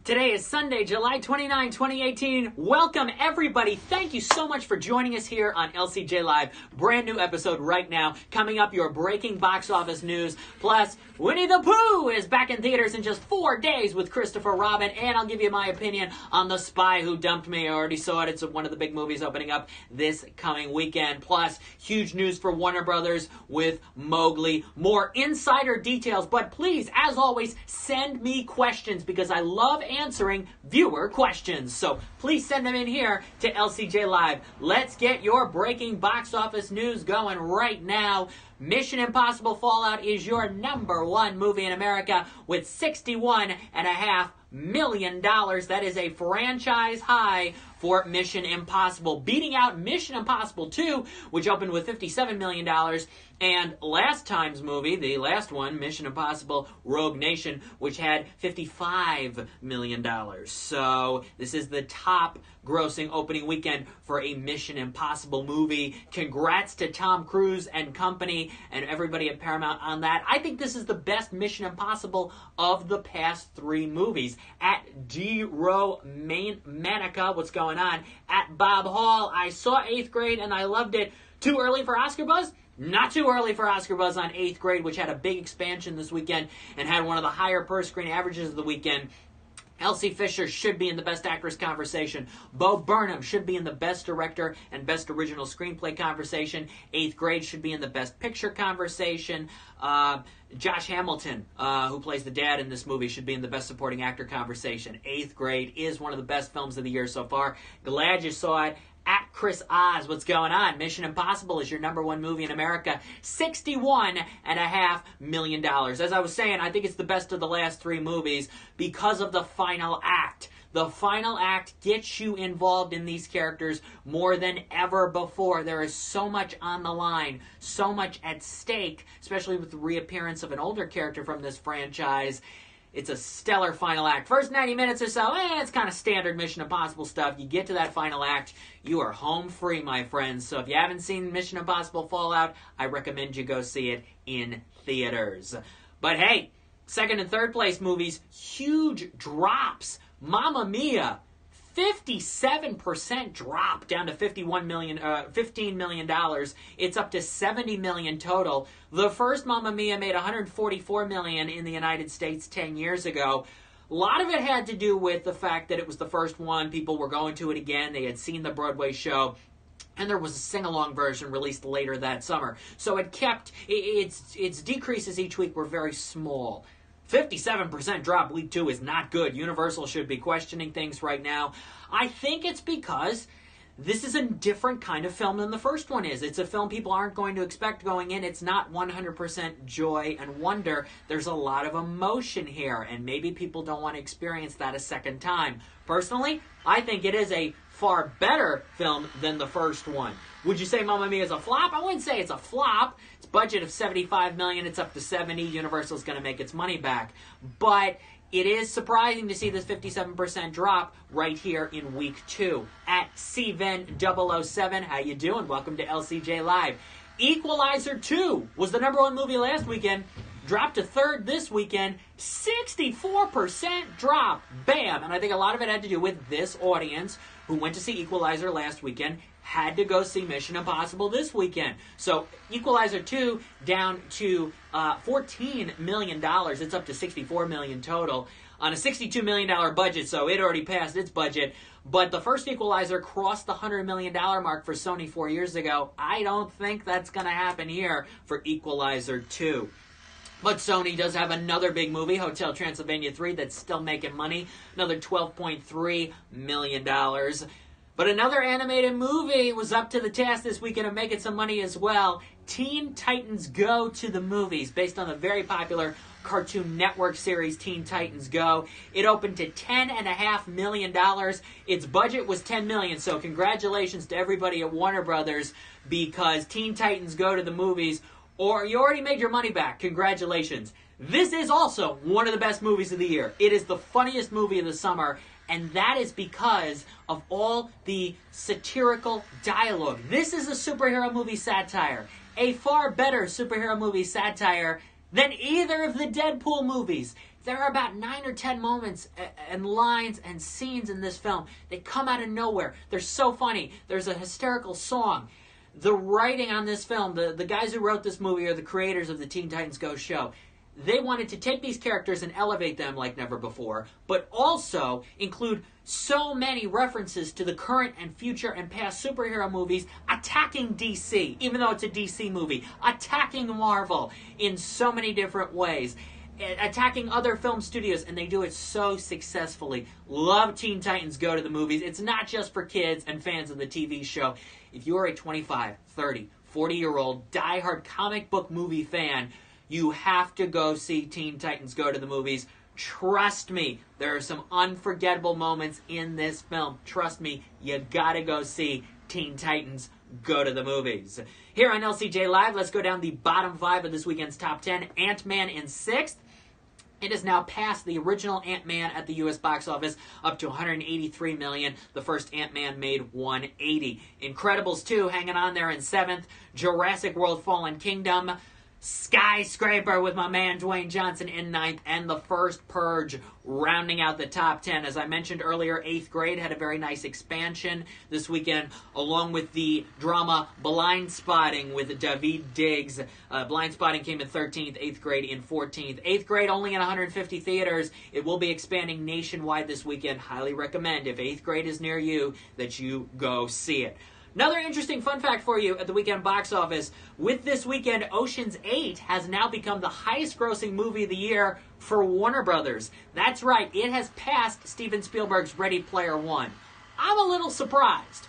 Today is Sunday, July 29, 2018. Welcome, everybody. Thank you so much for joining us here on LCJ Live. Brand new episode right now. Coming up, your breaking box office news. Plus, Winnie the Pooh is back in theaters in just 4 days with Christopher Robin. And I'll give you my opinion on The Spy Who Dumped Me. I already saw it. It's one of the big movies opening up this coming weekend. Plus, huge news for Warner Brothers with Mowgli. More insider details. But please, as always, send me questions because I love answering viewer questions. So please send them in here to LCJ Live. Let's get your breaking box office news going right now. Mission Impossible Fallout is your #1 movie in America with $61.5 million. That is a franchise high for Mission Impossible, beating out Mission Impossible 2, which opened with $57 million, and last time's movie, the last one, Mission Impossible Rogue Nation, which had $55 million. So this is the top grossing opening weekend for a Mission Impossible movie. Congrats to Tom Cruise and company and everybody at Paramount on that. I think this is the best Mission Impossible of the past 3 movies. At D-Row Manica, what's going on? At Bob Hall, I saw 8th Grade and I loved it. Too early for Oscar buzz? Not too early for Oscar buzz on 8th Grade, which had a big expansion this weekend and had one of the higher per-screen averages of the weekend. Elsie Fisher should be in the Best Actress conversation. Bo Burnham should be in the Best Director and Best Original Screenplay conversation. 8th Grade should be in the Best Picture conversation. Josh Hamilton, who plays the dad in this movie, should be in the Best Supporting Actor conversation. 8th Grade is one of the best films of the year so far. Glad you saw it. At Chris Oz, what's going on? Mission Impossible is your #1 movie in America. $61.5 million. As I was saying, I think it's the best of the last 3 movies because of the final act. The final act gets you involved in these characters more than ever before. There is so much on the line, so much at stake, especially with the reappearance of an older character from this franchise. It's a stellar final act. First 90 minutes or so, it's kind of standard Mission Impossible stuff. You get to that final act, you are home free, my friends. So if you haven't seen Mission Impossible Fallout, I recommend you go see it in theaters. But hey, second and third place movies, huge drops. Mamma Mia, 57% drop down to $15 million. It's up to $70 million total. The first Mamma Mia made $144 million in the United States 10 years ago. A lot of it had to do with the fact that it was the first one. People were going to it again. They had seen the Broadway show. And there was a sing-along version released later that summer. So it kept, its decreases each week were very small. 57% drop week 2 is not good. Universal should be questioning things right now. I think it's because this is a different kind of film than the first one is. It's a film people aren't going to expect going in. It's not 100% joy and wonder. There's a lot of emotion here, and maybe people don't want to experience that a second time. Personally, I think it is a far better film than the first one. Would you say Mamma Mia is a flop? I wouldn't say it's a flop. Its budget of $75 million, it's up to $70. Universal's going to make its money back. But it is surprising to see this 57% drop right here in week 2. At CVen007, how you doing? Welcome to LCJ Live. Equalizer 2 was the #1 movie last weekend. Dropped to 3rd this weekend. 64% drop. Bam! And I think a lot of it had to do with this audience who went to see Equalizer last weekend had to go see Mission Impossible this weekend. So Equalizer 2 down to $14 million. It's up to $64 million total on a $62 million budget, so it already passed its budget. But the first Equalizer crossed the $100 million mark for Sony 4 years ago. I don't think that's going to happen here for Equalizer 2. But Sony does have another big movie, Hotel Transylvania 3, that's still making money. Another $12.3 million. But another animated movie was up to the task this weekend of making some money as well. Teen Titans Go to the movies, based on the very popular Cartoon Network series Teen Titans Go. It opened to $10.5 million. Its budget was $10 million, so congratulations to everybody at Warner Brothers, because Teen Titans Go to the movies, or you already made your money back. Congratulations. This is also one of the best movies of the year. It is the funniest movie of the summer, and that is because of all the satirical dialogue. This is a superhero movie satire, a far better superhero movie satire than either of the Deadpool movies. There are about 9 or 10 moments and lines and scenes in this film. They come out of nowhere. They're so funny. There's a hysterical song. The writing on this film, the guys who wrote this movie are the creators of the Teen Titans Go show. They wanted to take these characters and elevate them like never before, but also include so many references to the current and future and past superhero movies attacking DC, even though it's a DC movie, attacking Marvel in so many different ways, attacking other film studios, and they do it so successfully. Love Teen Titans Go to the movies. It's not just for kids and fans of the TV show. If you are a 25, 30, 40-year-old diehard comic book movie fan, you have to go see Teen Titans Go to the movies. Trust me, there are some unforgettable moments in this film. Trust me, you gotta go see Teen Titans Go to the movies. Here on LCJ Live, let's go down the bottom 5 of this weekend's top 10. Ant-Man in 6th. It has now passed the original Ant-Man at the U.S. box office, up to $183 million. The first Ant-Man made $180. Incredibles 2 hanging on there in 7th. Jurassic World Fallen Kingdom. Skyscraper with my man Dwayne Johnson in 9th, and The First Purge rounding out the top 10. As I mentioned earlier, 8th Grade had a very nice expansion this weekend, along with the drama Blind Spotting with Daveed Diggs. Blind Spotting came in 13th, 8th Grade in 14th. 8th Grade only in 150 theaters. It will be expanding nationwide this weekend. Highly recommend, if 8th Grade is near you, that you go see it. Another interesting fun fact for you at the weekend box office. With this weekend, Ocean's 8 has now become the highest grossing movie of the year for Warner Brothers. That's right, it has passed Steven Spielberg's Ready Player One. I'm a little surprised.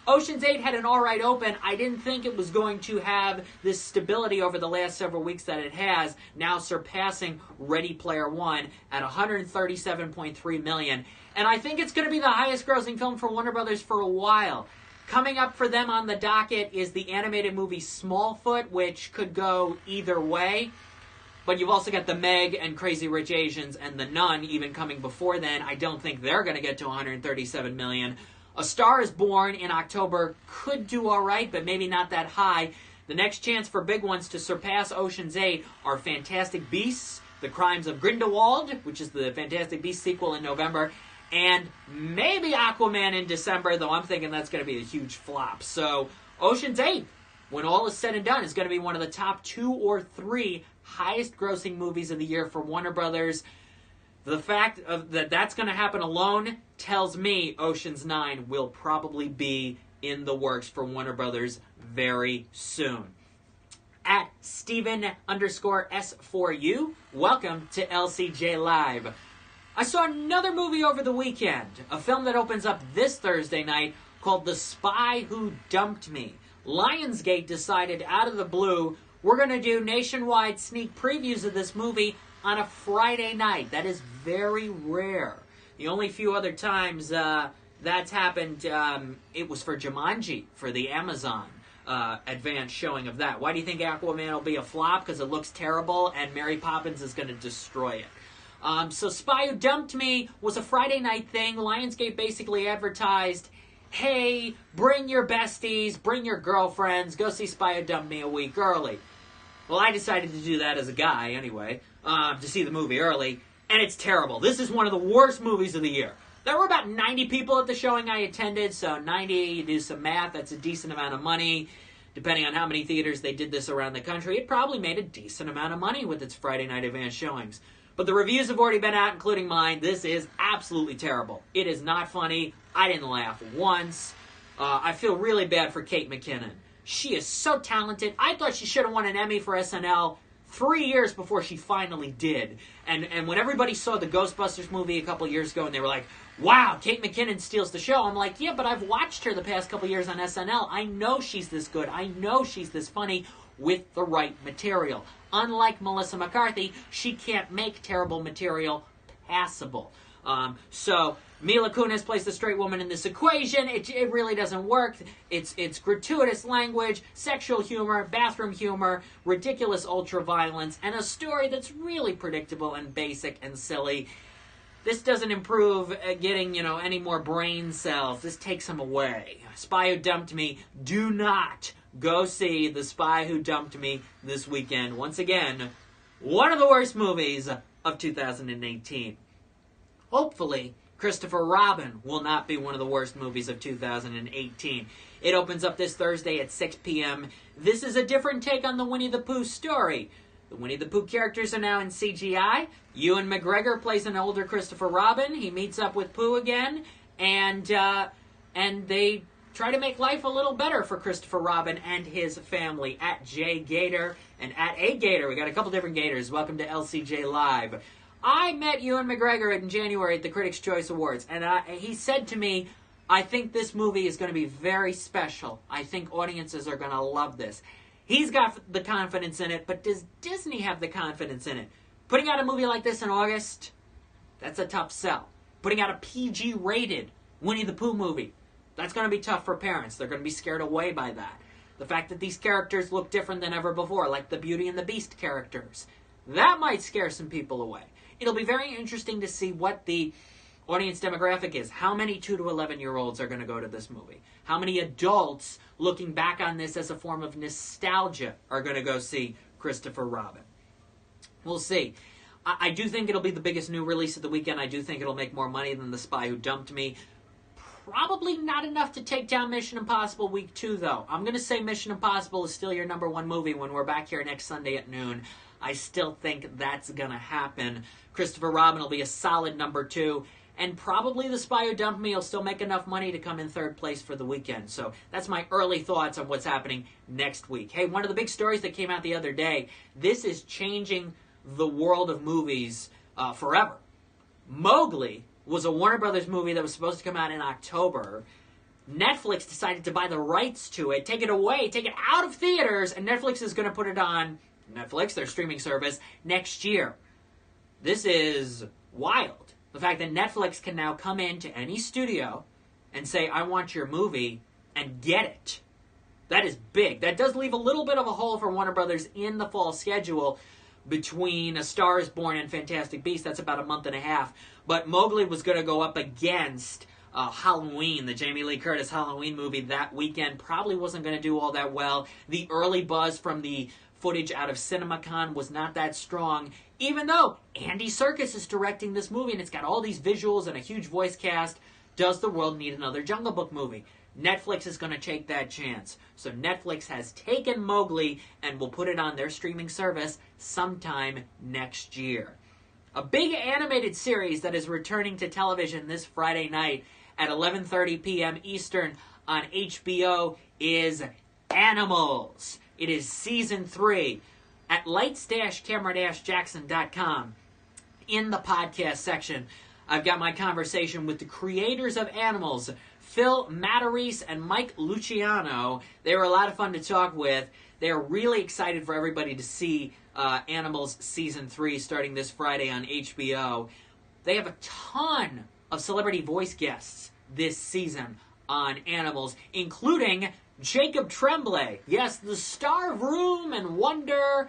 Ocean's 8 had an alright open. I didn't think it was going to have this stability over the last several weeks that it has, now surpassing Ready Player One at $137.3 million. And I think it's going to be the highest grossing film for Warner Brothers for a while. Coming up for them on the docket is the animated movie Smallfoot, which could go either way. But you've also got The Meg and Crazy Rich Asians and The Nun even coming before then. I don't think they're going to get to $137 million. A Star is Born in October could do all right, but maybe not that high. The next chance for big ones to surpass Ocean's 8 are Fantastic Beasts, The Crimes of Grindelwald, which is the Fantastic Beasts sequel in November, and maybe Aquaman in December, though I'm thinking that's going to be a huge flop. So Ocean's 8, when all is said and done, is going to be one of the top 2 or 3 highest grossing movies of the year for Warner Brothers. The fact that that's going to happen alone tells me Ocean's 9 will probably be in the works for Warner Brothers very soon. At Steven_S4U, welcome to LCJ Live. I saw another movie over the weekend, a film that opens up this Thursday night called The Spy Who Dumped Me. Lionsgate decided out of the blue, we're going to do nationwide sneak previews of this movie on a Friday night. That is very rare. The only few other times that's happened, it was for Jumanji, for the Amazon advanced showing of that. Why do you think Aquaman will be a flop? Because it looks terrible and Mary Poppins is going to destroy it. So Spy Who Dumped Me was a Friday night thing. Lionsgate basically advertised, hey, bring your besties, bring your girlfriends, go see Spy Who Dumped Me a week early. Well, I decided to do that as a guy anyway, to see the movie early, and it's terrible. This is one of the worst movies of the year. There were about 90 people at the showing I attended, so 90, you do some math, that's a decent amount of money. Depending on how many theaters they did this around the country, it probably made a decent amount of money with its Friday night advanced showings. But the reviews have already been out, including mine. This is absolutely terrible. It is not funny. I didn't laugh once. I feel really bad for Kate McKinnon. She is so talented. I thought she should have won an Emmy for SNL 3 years before she finally did. And when everybody saw the Ghostbusters movie a couple years ago and they were like, wow, Kate McKinnon steals the show, I'm like, yeah, but I've watched her the past couple years on SNL. I know she's this good. I know she's this funny with the right material. Unlike Melissa McCarthy, she can't make terrible material passable. So Mila Kunis plays the straight woman in this equation. It really doesn't work. It's gratuitous language, sexual humor, bathroom humor, ridiculous ultra-violence, and a story that's really predictable and basic and silly. This doesn't improve getting, any more brain cells. This takes them away. Spy Who Dumped Me, do not go see The Spy Who Dumped Me this weekend. Once again, one of the worst movies of 2018. Hopefully, Christopher Robin will not be one of the worst movies of 2018. It opens up this Thursday at 6 p.m. This is a different take on the Winnie the Pooh story. The Winnie the Pooh characters are now in CGI. Ewan McGregor plays an older Christopher Robin. He meets up with Pooh again, and they try to make life a little better for Christopher Robin and his family. At J Gator and at A Gator. We got a couple different Gators. Welcome to LCJ Live. I met Ewan McGregor in January at the Critics' Choice Awards, and he said to me, I think this movie is going to be very special. I think audiences are going to love this. He's got the confidence in it, but does Disney have the confidence in it? Putting out a movie like this in August, that's a tough sell. Putting out a PG-rated Winnie the Pooh movie, that's going to be tough for parents. They're going to be scared away by that. The fact that these characters look different than ever before, like the Beauty and the Beast characters, that might scare some people away. It'll be very interesting to see what the audience demographic is. How many 2 to 11-year-olds are going to go to this movie? How many adults, looking back on this as a form of nostalgia, are going to go see Christopher Robin? We'll see. I do think it'll be the biggest new release of the weekend. I do think it'll make more money than The Spy Who Dumped Me. Probably not enough to take down Mission Impossible Week 2, though. I'm going to say Mission Impossible is still your number one movie when we're back here next Sunday at noon. I still think that's going to happen. Christopher Robin will be a solid number 2. And probably The Spy Who Dumped Me will still make enough money to come in third place for the weekend. So that's my early thoughts on what's happening next week. Hey, one of the big stories that came out the other day, this is changing the world of movies forever. Mowgli was a Warner Brothers movie that was supposed to come out in October. Netflix decided to buy the rights to it, take it away, take it out of theaters, and Netflix is going to put it on Netflix, their streaming service, next year. This is wild. The fact that Netflix can now come into any studio and say, I want your movie, and get it. That is big. That does leave a little bit of a hole for Warner Brothers in the fall schedule between A Star is Born and Fantastic Beasts. That's about a month and a half. But Mowgli was going to go up against Halloween, the Jamie Lee Curtis Halloween movie that weekend. Probably wasn't going to do all that well. The early buzz from the footage out of CinemaCon was not that strong, even though Andy Serkis is directing this movie and it's got all these visuals and a huge voice cast. Does the world need another Jungle Book movie? Netflix is going to take that chance. So Netflix has taken Mowgli and will put it on their streaming service sometime next year. A big animated series that is returning to television this Friday night at 11:30 p.m. Eastern on HBO is Animals. It is Season 3 at lights-camera-jackson.com. In the podcast section, I've got my conversation with the creators of Animals, Phil Matarese and Mike Luciano. They were a lot of fun to talk with. They're really excited for everybody to see Animals Season 3 starting this Friday on HBO. They have a ton of celebrity voice guests this season on Animals, including Jacob Tremblay. Yes, the star of Room and Wonder,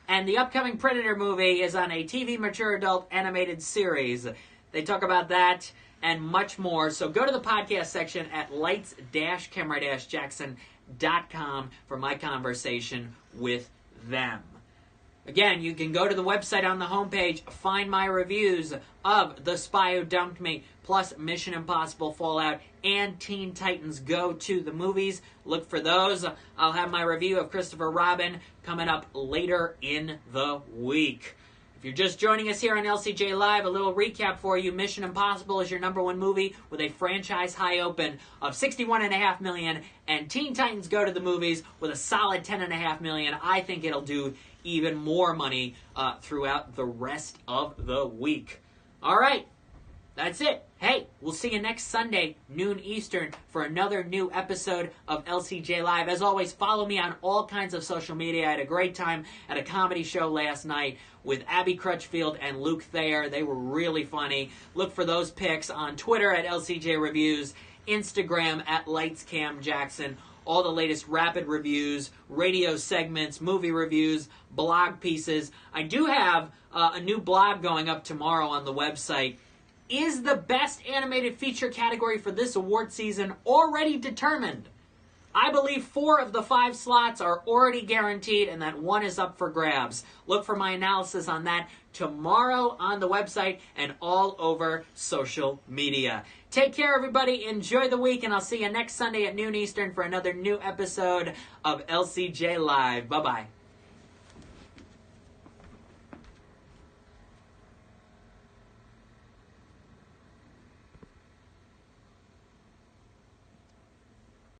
and the upcoming Predator movie is on a TV mature adult animated series. They talk about that and much more. So go to the podcast section at lights-camera-jackson.com for my conversation with them. Again, you can go to the website on the homepage, find my reviews of The Spy Who Dumped Me, plus Mission Impossible Fallout and Teen Titans Go to the Movies. Look for those. I'll have my review of Christopher Robin coming up later in the week. If you're just joining us here on LCJ Live, a little recap for you. Mission Impossible is your number one movie with a franchise high open of $61.5 million, and Teen Titans Go to the Movies with a solid $10.5 million. I think it'll do even more money throughout the rest of the week. All right, that's it. Hey, we'll see you next Sunday, noon Eastern, for another new episode of LCJ Live. As always, follow me on all kinds of social media. I had a great time at a comedy show last night with Abby Crutchfield and Luke Thayer. They were really funny. Look for those pics on Twitter at LCJ Reviews, Instagram at LightsCamJackson. All the latest rapid reviews, radio segments, movie reviews, blog pieces. I do have a new blog going up tomorrow on the website. Is the best animated feature category for this award season already determined? I believe 4 of the 5 slots are already guaranteed and that 1 is up for grabs. Look for my analysis on that tomorrow on the website and all over social media. Take care, everybody. Enjoy the week, and I'll see you next Sunday at noon Eastern for another new episode of LCJ Live. Bye-bye.